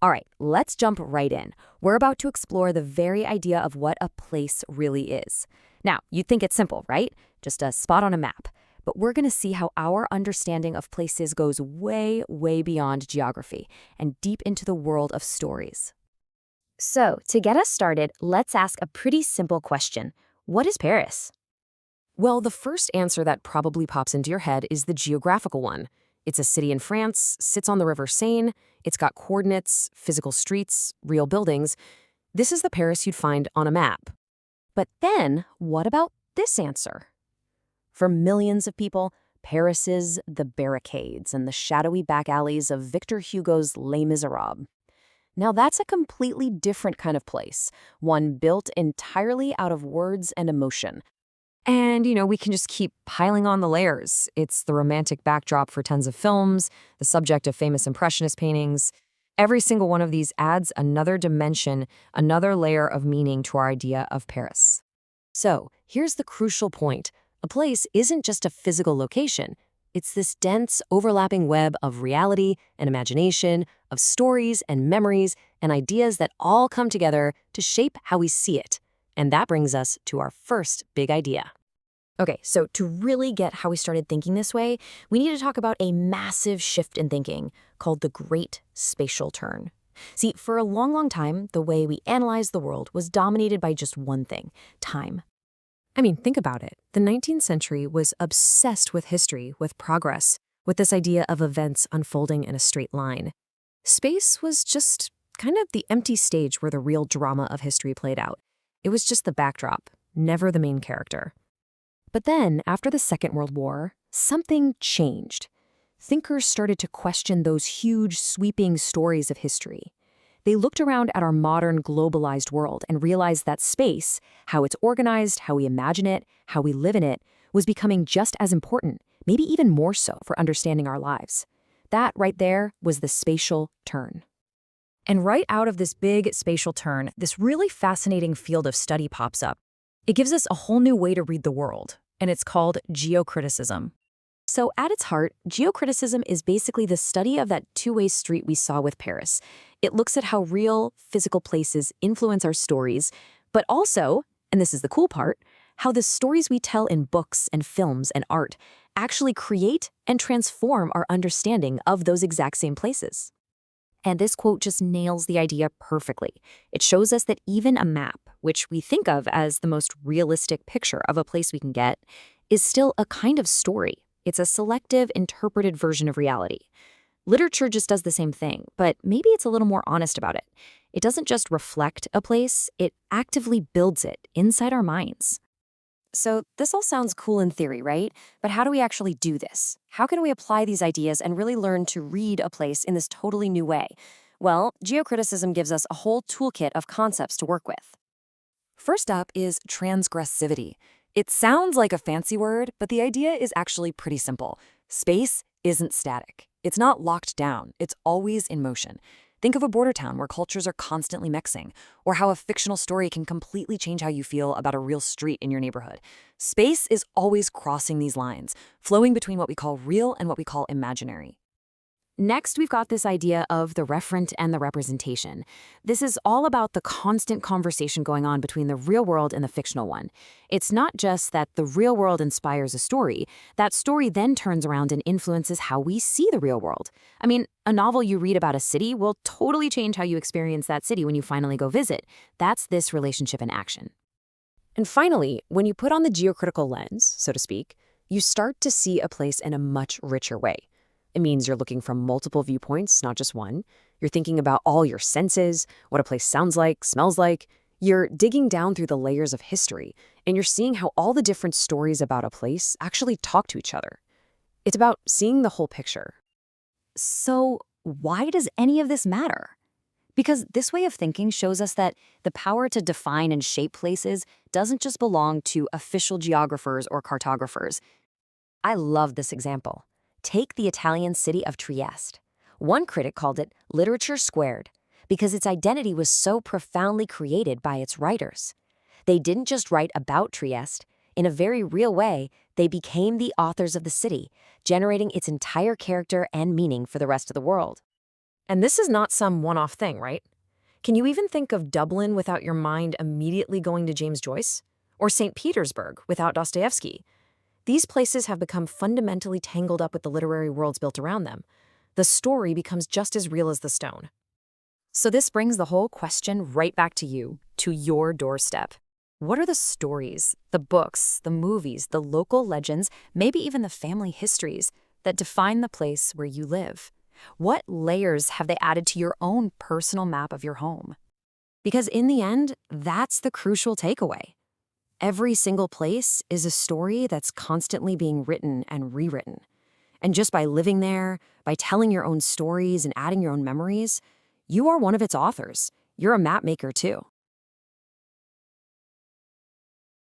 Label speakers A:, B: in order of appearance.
A: All right, let's jump right in. We're about to explore the very idea of what a place really is. Now, you'd think it's simple, right? Just a spot on a map. But we're going to see how our understanding of places goes way, way beyond geography and deep into the world of stories. So, to get us started, let's ask a pretty simple question. What is Paris?
B: Well, the first answer that probably pops into your head is the geographical one. It's a city in France, sits on the River Seine, it's got coordinates, physical streets, real buildings. This is the Paris you'd find on a map.
A: But then, what about this answer? For millions of people, Paris is the barricades and the shadowy back alleys of Victor Hugo's Les Misérables. Now, that's a completely different kind of place, one built entirely out of words and emotion.
B: And, we can just keep piling on the layers. It's the romantic backdrop for tons of films, the subject of famous impressionist paintings. Every single one of these adds another dimension, another layer of meaning to our idea of Paris. So, here's the crucial point. A place isn't just a physical location. It's this dense, overlapping web of reality and imagination, of stories and memories and ideas that all come together to shape how we see it. And that brings us to our first big idea.
A: Okay, so to really get how we started thinking this way, we need to talk about a massive shift in thinking called the Great Spatial Turn. See, for a long, long time, the way we analyzed the world was dominated by just one thing: time.
B: I mean, think about it. The 19th century was obsessed with history, with progress, with this idea of events unfolding in a straight line. Space was just kind of the empty stage where the real drama of history played out. It was just the backdrop, never the main character. But then, after the Second World War, something changed. Thinkers started to question those huge, sweeping stories of history. They looked around at our modern, globalized world and realized that space, how it's organized, how we imagine it, how we live in it, was becoming just as important, maybe even more so for understanding our lives. That right there was the spatial turn. And right out of this big spatial turn, this really fascinating field of study pops up. It gives us a whole new way to read the world, and it's called geocriticism.
A: So at its heart, geocriticism is basically the study of that two-way street we saw with Paris. It looks at how real, physical places influence our stories, but also, and this is the cool part, how the stories we tell in books and films and art actually create and transform our understanding of those exact same places. And this quote just nails the idea perfectly. It shows us that even a map, which we think of as the most realistic picture of a place we can get, is still a kind of story. It's a selective, interpreted version of reality. Literature just does the same thing, but maybe it's a little more honest about it. It doesn't just reflect a place, it actively builds it inside our minds. So this all sounds cool in theory, right? But how do we actually do this? How can we apply these ideas and really learn to read a place in this totally new way? Well, geocriticism gives us a whole toolkit of concepts to work with.
B: First up is transgressivity. It sounds like a fancy word, but the idea is actually pretty simple. Space isn't static. It's not locked down. It's always in motion. Think of a border town where cultures are constantly mixing, or how a fictional story can completely change how you feel about a real street in your neighborhood. Space is always crossing these lines, flowing between what we call real and what we call imaginary. Next, we've got this idea of the referent and the representation. This is all about the constant conversation going on between the real world and the fictional one. It's not just that the real world inspires a story. That story then turns around and influences how we see the real world. I mean, a novel you read about a city will totally change how you experience that city when you finally go visit. That's this relationship in action. And finally, when you put on the geocritical lens, so to speak, you start to see a place in a much richer way. It means you're looking from multiple viewpoints, not just one. You're thinking about all your senses, what a place sounds like, smells like. You're digging down through the layers of history, and you're seeing how all the different stories about a place actually talk to each other. It's about seeing the whole picture.
A: So why does any of this matter? Because this way of thinking shows us that the power to define and shape places doesn't just belong to official geographers or cartographers. I love this example. Take the Italian city of Trieste. One critic called it literature squared because its identity was so profoundly created by its writers. They didn't just write about Trieste. In a very real way, they became the authors of the city, generating its entire character and meaning for the rest of the world. And this is not some one-off thing, right? Can you even think of Dublin without your mind immediately going to James Joyce? Or St. Petersburg without Dostoevsky? These places have become fundamentally tangled up with the literary worlds built around them. The story becomes just as real as the stone. So this brings the whole question right back to you, to your doorstep. What are the stories, the books, the movies, the local legends, maybe even the family histories that define the place where you live? What layers have they added to your own personal map of your home? Because in the end, that's the crucial takeaway. Every single place is a story that's constantly being written and rewritten. And just by living there, by telling your own stories and adding your own memories, you are one of its authors. You're a map maker too.